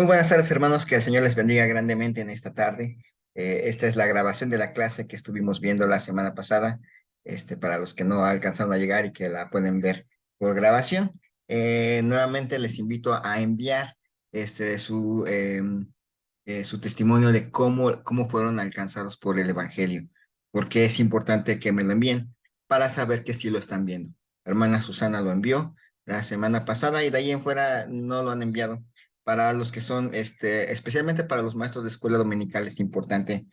Muy buenas tardes, hermanos. Que el Señor les bendiga grandemente en esta tarde. Esta es la grabación de la clase que estuvimos viendo la semana pasada, para los que no alcanzaron a llegar y que la pueden ver por grabación. Nuevamente les invito a enviar su testimonio de cómo fueron alcanzados por el Evangelio, porque es importante que me lo envíen para saber que sí lo están viendo. Hermana Susana lo envió la semana pasada y de ahí en fuera no lo han enviado. Para los que son, especialmente para los maestros de escuela dominical, es importante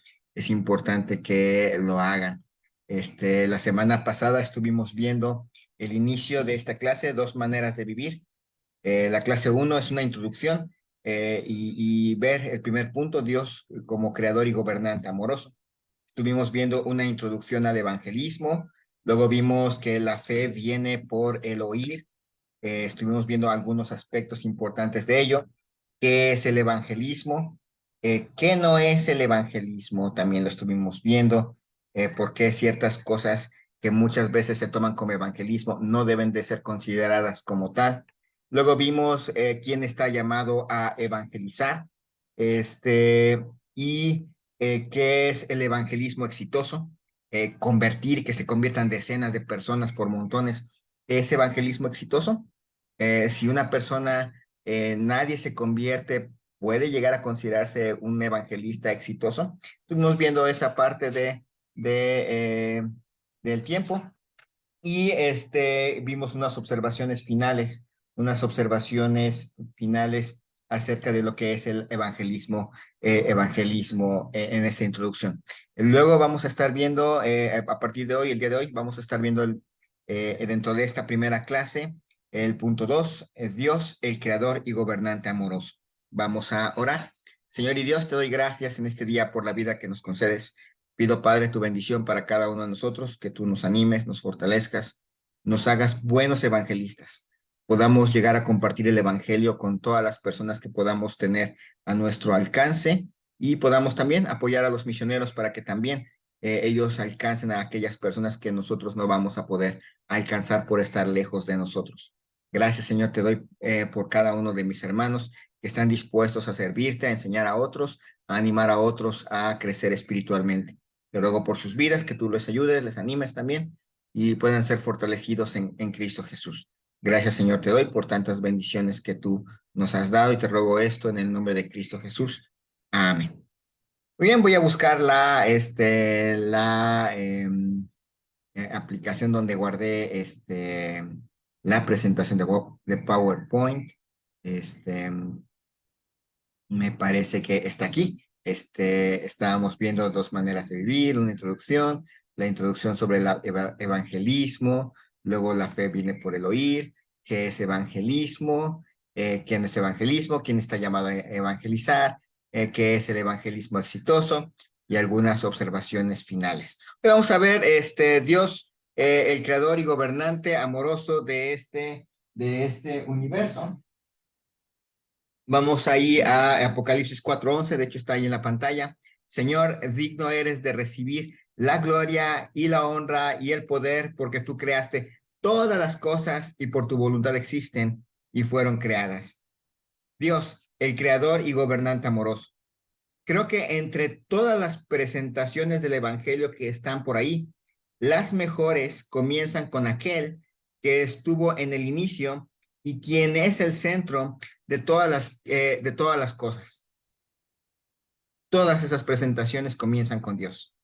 que lo hagan. La semana pasada estuvimos viendo el inicio de esta clase, dos maneras de vivir. La clase uno es una introducción y ver el primer punto, Dios como creador y gobernante amoroso. Estuvimos viendo una introducción al evangelismo, luego vimos que la fe viene por el oír. Estuvimos viendo algunos aspectos importantes de ello. ¿Qué es el evangelismo? ¿Qué no es el evangelismo? También lo estuvimos viendo. ¿Por qué ciertas cosas que muchas veces se toman como evangelismo no deben de ser consideradas como tal? Luego vimos quién está llamado a evangelizar, este, y qué es el evangelismo exitoso. Convertir, que se conviertan decenas de personas por montones. ¿Es evangelismo exitoso? Si una persona, nadie se convierte, puede llegar a considerarse un evangelista exitoso. Estuvimos viendo esa parte del tiempo y vimos unas observaciones finales acerca de lo que es el evangelismo en esta introducción. Luego vamos a estar viendo, a partir de hoy, el día de hoy, vamos a estar viendo dentro de esta primera clase, el punto 2, Dios, el creador y gobernante amoroso. Vamos a orar. Señor y Dios, te doy gracias en este día por la vida que nos concedes. Pido, Padre, tu bendición para cada uno de nosotros, que tú nos animes, nos fortalezcas, nos hagas buenos evangelistas, podamos llegar a compartir el evangelio con todas las personas que podamos tener a nuestro alcance y podamos también apoyar a los misioneros para que también ellos alcancen a aquellas personas que nosotros no vamos a poder alcanzar por estar lejos de nosotros. Gracias, Señor, te doy por cada uno de mis hermanos que están dispuestos a servirte, a enseñar a otros, a animar a otros a crecer espiritualmente. Te ruego por sus vidas, que tú les ayudes, les animes también y puedan ser fortalecidos en Cristo Jesús. Gracias, Señor, te doy por tantas bendiciones que tú nos has dado y te ruego esto en el nombre de Cristo Jesús. Amén. Muy bien, voy a buscar la aplicación donde guardé la presentación de PowerPoint. Este, Me parece que está aquí. Estábamos viendo dos maneras de vivir, una introducción, la introducción sobre el evangelismo, luego la fe viene por el oír, qué es evangelismo, quién es evangelismo, quién está llamado a evangelizar, qué es el evangelismo exitoso y algunas observaciones finales. Hoy vamos a ver Dios, el creador y gobernante amoroso de este universo. Vamos ahí a Apocalipsis 4:11, de hecho está ahí en la pantalla. Señor, digno eres de recibir la gloria y la honra y el poder, porque tú creaste todas las cosas y por tu voluntad existen y fueron creadas. Dios, el creador y gobernante amoroso. Creo que entre todas las presentaciones del Evangelio que están por ahí, las mejores comienzan con aquel que estuvo en el inicio y quien es el centro de todas las cosas. Todas esas presentaciones comienzan con Dios.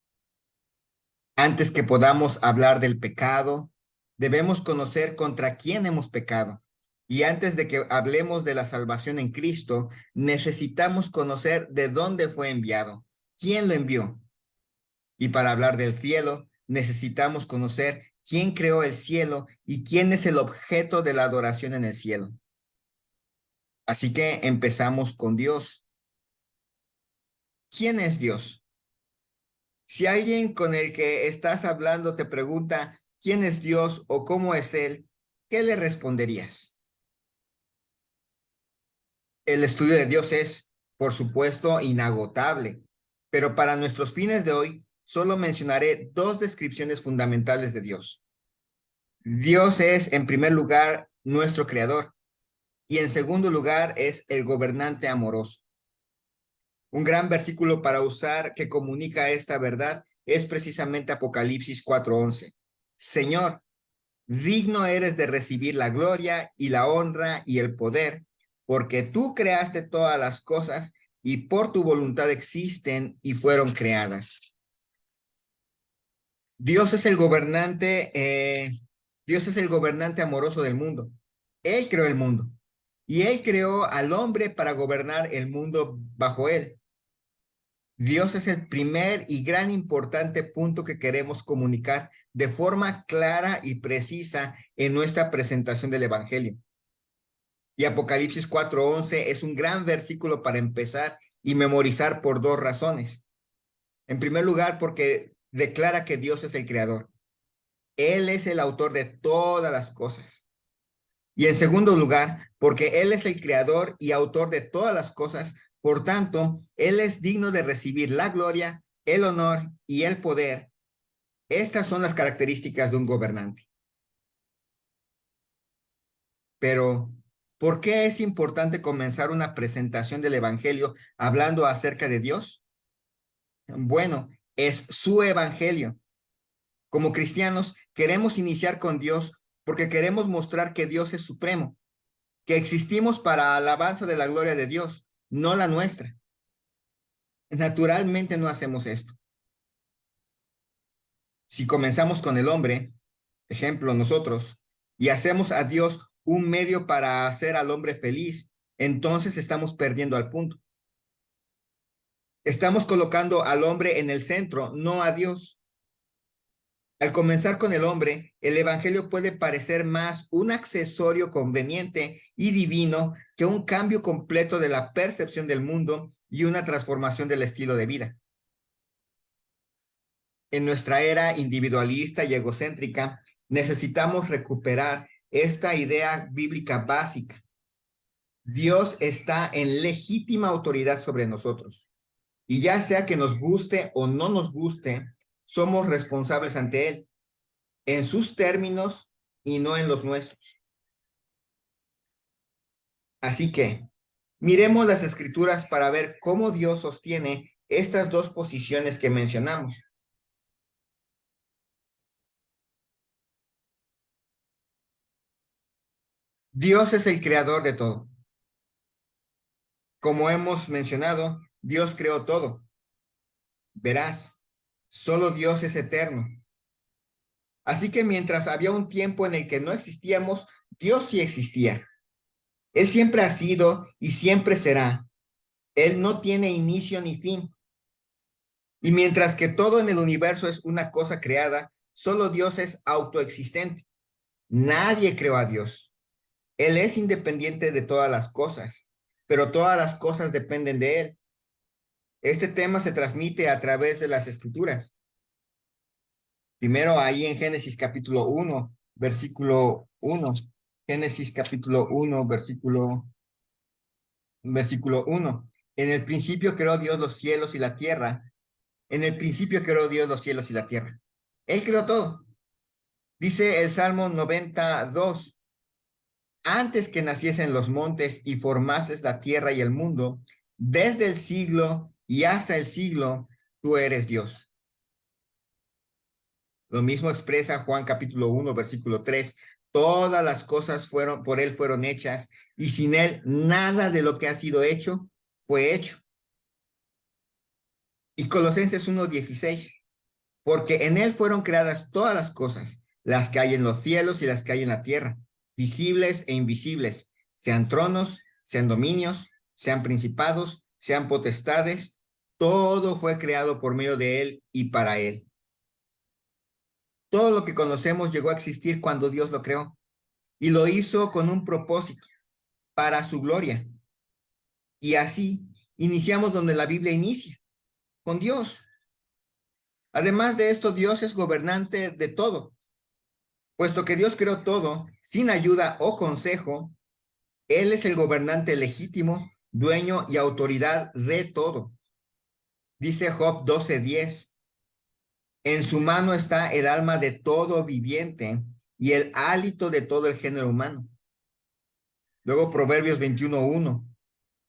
Antes que podamos hablar del pecado, debemos conocer contra quién hemos pecado. Y antes de que hablemos de la salvación en Cristo, necesitamos conocer de dónde fue enviado, quién lo envió. Y para hablar del cielo, necesitamos conocer quién creó el cielo y quién es el objeto de la adoración en el cielo. Así que empezamos con Dios. ¿Quién es Dios? Si alguien con el que estás hablando te pregunta quién es Dios o cómo es Él, ¿qué le responderías? El estudio de Dios es, por supuesto, inagotable, pero para nuestros fines de hoy, solo mencionaré dos descripciones fundamentales de Dios. Dios es, en primer lugar, nuestro creador. Y en segundo lugar es el gobernante amoroso. Un gran versículo para usar que comunica esta verdad es precisamente Apocalipsis 4:11. Señor, digno eres de recibir la gloria y la honra y el poder, porque tú creaste todas las cosas y por tu voluntad existen y fueron creadas. Dios es el gobernante, Dios es el gobernante amoroso del mundo. Él creó el mundo y él creó al hombre para gobernar el mundo bajo él. Dios es el primer y gran importante punto que queremos comunicar de forma clara y precisa en nuestra presentación del Evangelio. Y Apocalipsis 4:11 es un gran versículo para empezar y memorizar por dos razones. En primer lugar, porque declara que Dios es el creador. Él es el autor de todas las cosas. Y en segundo lugar, porque Él es el creador y autor de todas las cosas, por tanto, Él es digno de recibir la gloria, el honor y el poder. Estas son las características de un gobernante. Pero, ¿por qué es importante comenzar una presentación del Evangelio hablando acerca de Dios? Bueno, es su Evangelio. Como cristianos, queremos iniciar con Dios porque queremos mostrar que Dios es supremo, que existimos para alabanza de la gloria de Dios, no la nuestra. Naturalmente no hacemos esto. Si comenzamos con el hombre, ejemplo nosotros, y hacemos a Dios un medio para hacer al hombre feliz, entonces estamos perdiendo al punto. Estamos colocando al hombre en el centro, no a Dios. Al comenzar con el hombre, el Evangelio puede parecer más un accesorio conveniente y divino que un cambio completo de la percepción del mundo y una transformación del estilo de vida. En nuestra era individualista y egocéntrica, necesitamos recuperar esta idea bíblica básica. Dios está en legítima autoridad sobre nosotros. Y ya sea que nos guste o no nos guste, somos responsables ante Él, en sus términos y no en los nuestros. Así que, miremos las escrituras para ver cómo Dios sostiene estas dos posiciones que mencionamos. Dios es el creador de todo. Como hemos mencionado, Dios creó todo. Verás, solo Dios es eterno. Así que mientras había un tiempo en el que no existíamos, Dios sí existía. Él siempre ha sido y siempre será. Él no tiene inicio ni fin. Y mientras que todo en el universo es una cosa creada, solo Dios es autoexistente. Nadie creó a Dios. Él es independiente de todas las cosas, pero todas las cosas dependen de Él. Este tema se transmite a través de las escrituras. Primero ahí en Génesis capítulo 1, versículo 1. Génesis capítulo 1, versículo 1. En el principio creó Dios los cielos y la tierra. En el principio creó Dios los cielos y la tierra. Él creó todo. Dice el Salmo 92. Antes que naciesen los montes y formases la tierra y el mundo, desde el siglo y hasta el siglo, tú eres Dios. Lo mismo expresa Juan capítulo 1, versículo 3. Todas las cosas por él fueron hechas, y sin él nada de lo que ha sido hecho fue hecho. Y Colosenses 1:16. Porque en él fueron creadas todas las cosas, las que hay en los cielos y las que hay en la tierra, visibles e invisibles, sean tronos, sean dominios, sean principados, sean potestades, todo fue creado por medio de él y para él. Todo lo que conocemos llegó a existir cuando Dios lo creó y lo hizo con un propósito, para su gloria. Y así iniciamos donde la Biblia inicia, con Dios. Además de esto, Dios es gobernante de todo. Puesto que Dios creó todo, sin ayuda o consejo, Él es el gobernante legítimo, dueño y autoridad de todo. Dice Job 12:10, en su mano está el alma de todo viviente y el hálito de todo el género humano. Luego Proverbios 21:1.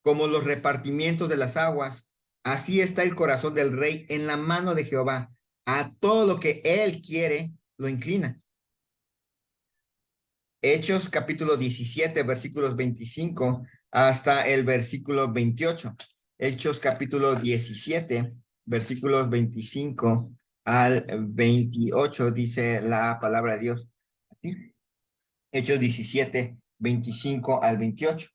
Como los repartimientos de las aguas, así está el corazón del rey en la mano de Jehová. A todo lo que él quiere, lo inclina. Hechos capítulo 17, versículos 25 hasta el versículo 28. Hechos capítulo 17, versículos 25 al 28, dice la palabra de Dios. ¿Sí? Hechos 17, 25 al 28.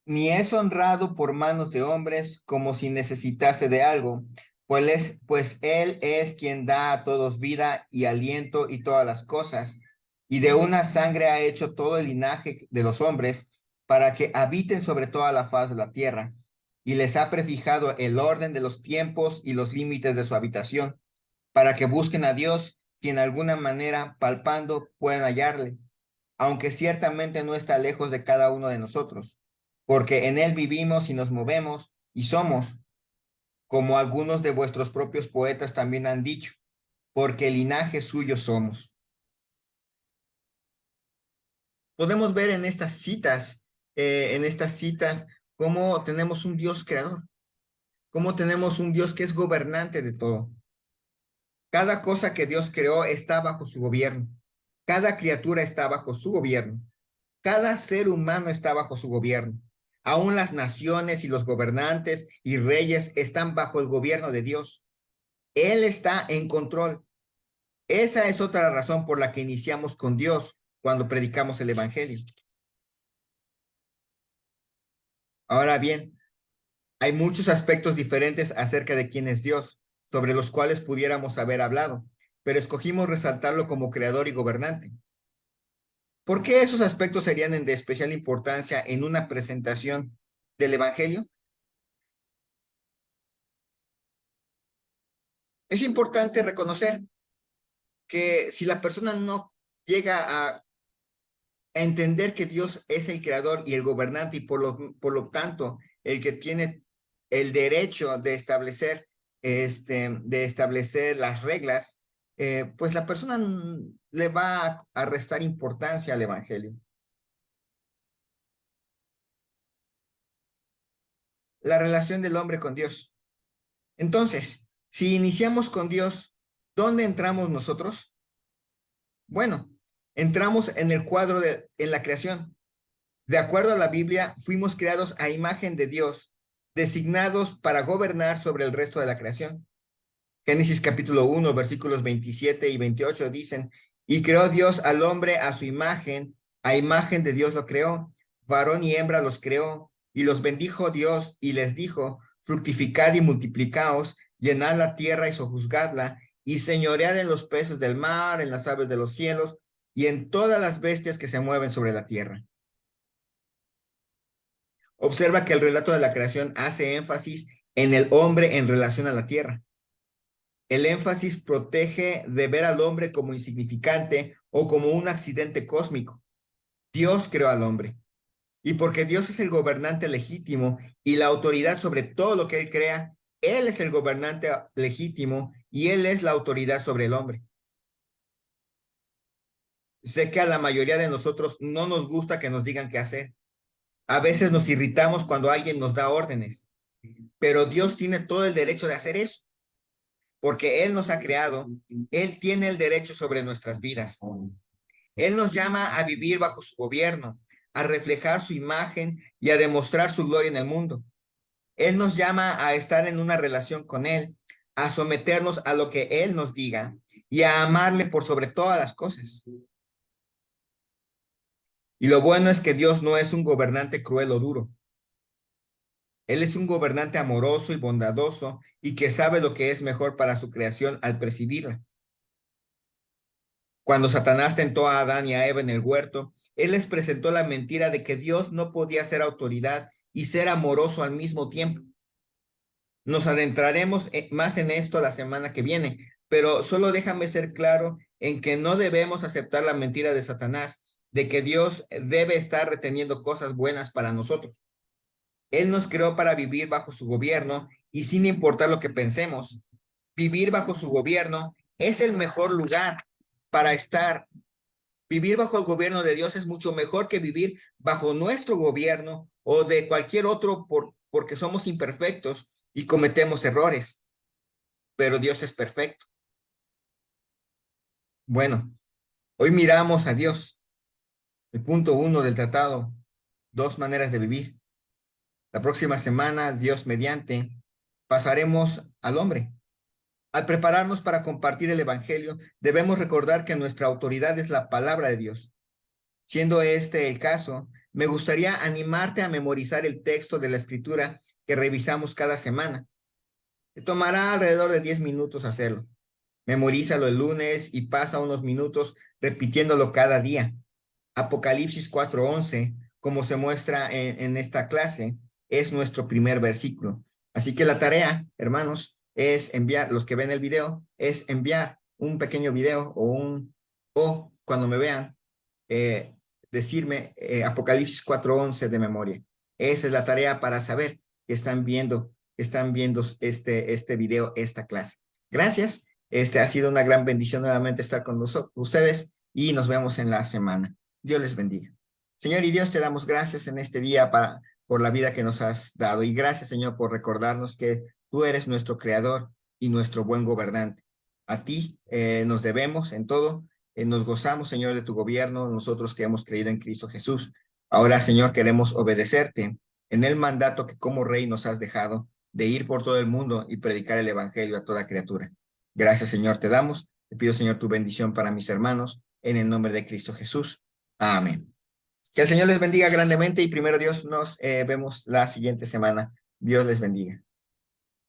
Ni es honrado por manos de hombres como si necesitase de algo, pues él es quien da a todos vida y aliento y todas las cosas, y de una sangre ha hecho todo el linaje de los hombres para que habiten sobre toda la faz de la tierra, y les ha prefijado el orden de los tiempos y los límites de su habitación, para que busquen a Dios si en alguna manera palpando puedan hallarle, aunque ciertamente no está lejos de cada uno de nosotros, porque en él vivimos y nos movemos y somos, como algunos de vuestros propios poetas también han dicho, porque linaje suyo somos. Podemos ver en estas citas, cómo tenemos un Dios creador, cómo tenemos un Dios que es gobernante de todo. Cada cosa que Dios creó está bajo su gobierno. Cada criatura está bajo su gobierno. Cada ser humano está bajo su gobierno. Aún las naciones y los gobernantes y reyes están bajo el gobierno de Dios. Él está en control. Esa es otra razón por la que iniciamos con Dios cuando predicamos el Evangelio. Ahora bien, hay muchos aspectos diferentes acerca de quién es Dios, sobre los cuales pudiéramos haber hablado, pero escogimos resaltarlo como creador y gobernante. ¿Por qué esos aspectos serían de especial importancia en una presentación del Evangelio? Es importante reconocer que si la persona no llega a entender que Dios es el creador y el gobernante y por lo tanto el que tiene el derecho de establecer las reglas, pues la persona le va a restar importancia al Evangelio. La relación del hombre con Dios. Entonces, si iniciamos con Dios, ¿dónde entramos nosotros? Bueno, entramos en el cuadro en la creación. De acuerdo a la Biblia, fuimos creados a imagen de Dios, designados para gobernar sobre el resto de la creación. Génesis capítulo 1, versículos 27 y 28 dicen, y creó Dios al hombre a imagen de Dios lo creó, varón y hembra los creó, y los bendijo Dios y les dijo, fructificad y multiplicaos, llenad la tierra y sojuzgadla, y señoread en los peces del mar, en las aves de los cielos, y en todas las bestias que se mueven sobre la tierra. Observa que el relato de la creación hace énfasis en el hombre en relación a la tierra. El énfasis protege de ver al hombre como insignificante o como un accidente cósmico. Dios creó al hombre. Y porque Dios es el gobernante legítimo y la autoridad sobre todo lo que Él crea, Él es el gobernante legítimo y Él es la autoridad sobre el hombre. Sé que a la mayoría de nosotros no nos gusta que nos digan qué hacer. A veces nos irritamos cuando alguien nos da órdenes, pero Dios tiene todo el derecho de hacer eso, porque Él nos ha creado, Él tiene el derecho sobre nuestras vidas. Él nos llama a vivir bajo su gobierno, a reflejar su imagen y a demostrar su gloria en el mundo. Él nos llama a estar en una relación con Él, a someternos a lo que Él nos diga y a amarle por sobre todas las cosas. Y lo bueno es que Dios no es un gobernante cruel o duro. Él es un gobernante amoroso y bondadoso y que sabe lo que es mejor para su creación al presidirla. Cuando Satanás tentó a Adán y a Eva en el huerto, él les presentó la mentira de que Dios no podía ser autoridad y ser amoroso al mismo tiempo. Nos adentraremos más en esto la semana que viene, pero solo déjame ser claro en que no debemos aceptar la mentira de Satanás de que Dios debe estar reteniendo cosas buenas para nosotros. Él nos creó para vivir bajo su gobierno y sin importar lo que pensemos, vivir bajo su gobierno es el mejor lugar. para estar, vivir bajo el gobierno de Dios es mucho mejor que vivir bajo nuestro gobierno o de cualquier otro porque somos imperfectos y cometemos errores, pero Dios es perfecto. Bueno, hoy miramos a Dios. El punto 1 del tratado, 2 maneras de vivir. La próxima semana, Dios mediante, pasaremos al hombre. Al prepararnos para compartir el Evangelio, debemos recordar que nuestra autoridad es la palabra de Dios. Siendo este el caso, me gustaría animarte a memorizar el texto de la Escritura que revisamos cada semana. Te tomará alrededor de 10 minutos hacerlo. Memorízalo el lunes y pasa unos minutos repitiéndolo cada día. Apocalipsis 4:11, como se muestra en esta clase, es nuestro primer versículo. Así que la tarea, hermanos, es enviar, los que ven el video, es enviar un pequeño video o cuando me vean, eh, decirme Apocalipsis 4:11 de memoria. Esa es la tarea para saber que están viendo este video, esta clase. Gracias. Ha sido una gran bendición nuevamente estar con ustedes y nos vemos en la semana. Dios les bendiga. Señor y Dios, te damos gracias en este día por la vida que nos has dado. Y gracias, Señor, por recordarnos que tú eres nuestro creador y nuestro buen gobernante. A ti nos debemos en todo. Nos gozamos, Señor, de tu gobierno, nosotros que hemos creído en Cristo Jesús. Ahora, Señor, queremos obedecerte en el mandato que como rey nos has dejado de ir por todo el mundo y predicar el evangelio a toda criatura. Gracias, Señor, te damos. Te pido, Señor, tu bendición para mis hermanos en el nombre de Cristo Jesús. Amén. Que el Señor les bendiga grandemente y primero Dios nos vemos la siguiente semana. Dios les bendiga.